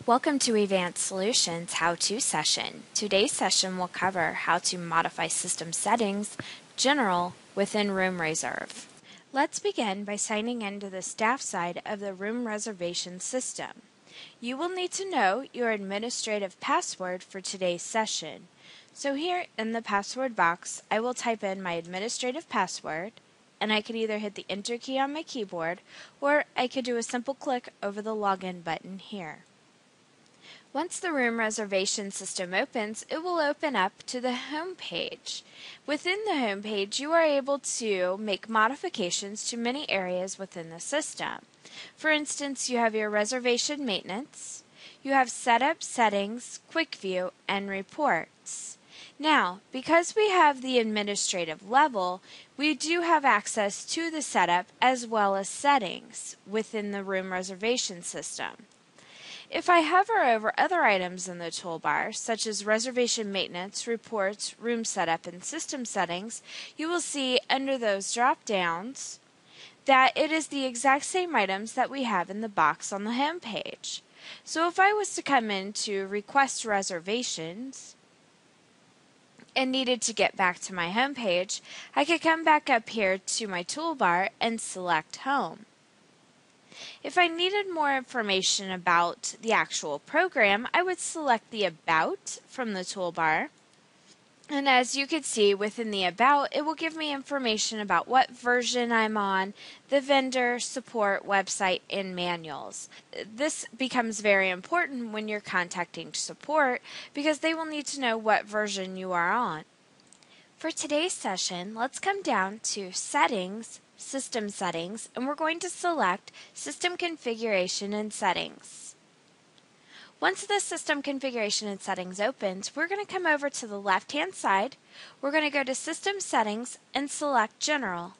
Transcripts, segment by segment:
Welcome to Advanced Solutions How-To session. Today's session will cover how to modify system settings, general, within Room Reserve. Let's begin by signing into the staff side of the room reservation system. You will need to know your administrative password for today's session. So here in the password box, I will type in my administrative password, and I could either hit the Enter key on my keyboard, or I could do a simple click over the Login button here. Once the room reservation system opens, it will open up to the home page. Within the home page, you are able to make modifications to many areas within the system. For instance, you have your reservation maintenance, you have setup, settings, quick view, and reports. Now, because we have the administrative level, we do have access to the setup as well as settings within the room reservation system. If I hover over other items in the toolbar, such as reservation maintenance, reports, room setup, and system settings, you will see under those drop-downs that it is the exact same items that we have in the box on the home page. So if I was to come into Request Reservations and needed to get back to my home page, I could come back up here to my toolbar and select Home. If I needed more information about the actual program, I would select the About from the toolbar. And as you can see within the About, it will give me information about what version I'm on, the vendor, support, website, and manuals. This becomes very important when you're contacting support because they will need to know what version you are on. For today's session, let's come down to Settings, System Settings, and we're going to select System Configuration and Settings. Once the System Configuration and Settings opens, we're going to come over to the left-hand side. We're going to go to System Settings and select General.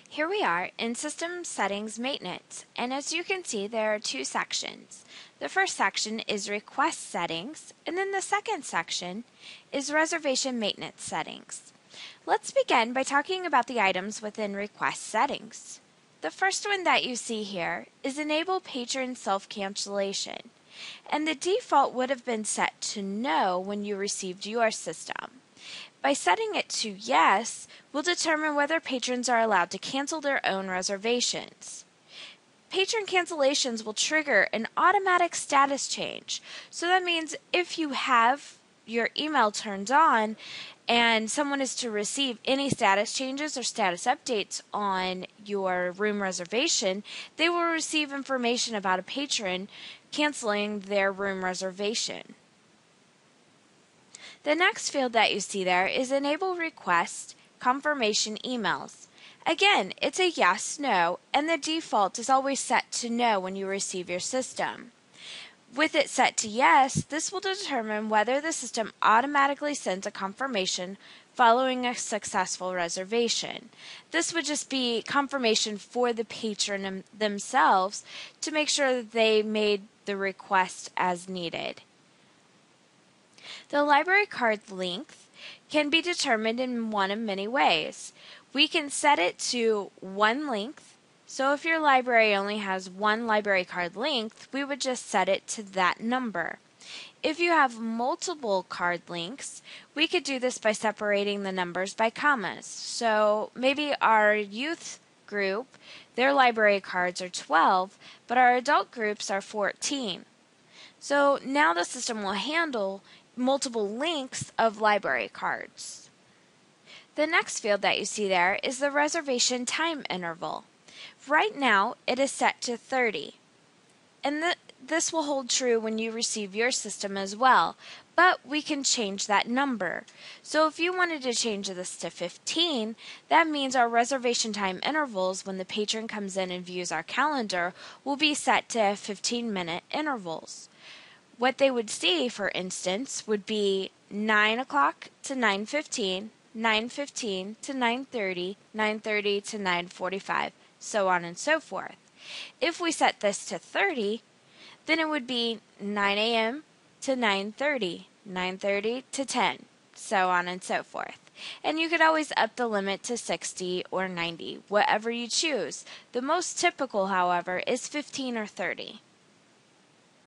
Here we are in System Settings Maintenance, and as you can see, there are two sections. The first section is Request Settings, and then the second section is Reservation Maintenance Settings. Let's begin by talking about the items within Request Settings. The first one that you see here is Enable Patron Self-Cancellation, and the default would have been set to No when you received your system. By setting it to Yes, we'll determine whether patrons are allowed to cancel their own reservations. Patron cancellations will trigger an automatic status change, so that means if you have your email turned on and someone is to receive any status changes or status updates on your room reservation, they will receive information about a patron canceling their room reservation. The next field that you see there is Enable Request Confirmation Emails. Again, it's a yes, no, and the default is always set to no when you receive your system. With it set to yes, this will determine whether the system automatically sends a confirmation following a successful reservation. This would just be confirmation for the patron themselves to make sure that they made the request as needed. The library card length can be determined in one of many ways. We can set it to one length. So if your library only has one library card length, we would just set it to that number. If you have multiple card lengths, we could do this by separating the numbers by commas. So maybe our youth group, their library cards are 12, but our adult groups are 14. So now the system will handle multiple lengths of library cards. The next field that you see there is the reservation time interval. Right now, it is set to 30, and this will hold true when you receive your system as well, but we can change that number. So if you wanted to change this to 15, that means our reservation time intervals when the patron comes in and views our calendar will be set to 15-minute intervals. What they would see, for instance, would be 9 o'clock to 9:15, 9:15 to 9:30, 9:30 to 9:45, so on and so forth. If we set this to 30, then it would be 9 a.m. to 9:30, 9:30 to 10, so on and so forth. And you could always up the limit to 60 or 90, whatever you choose. The most typical, however, is 15 or 30.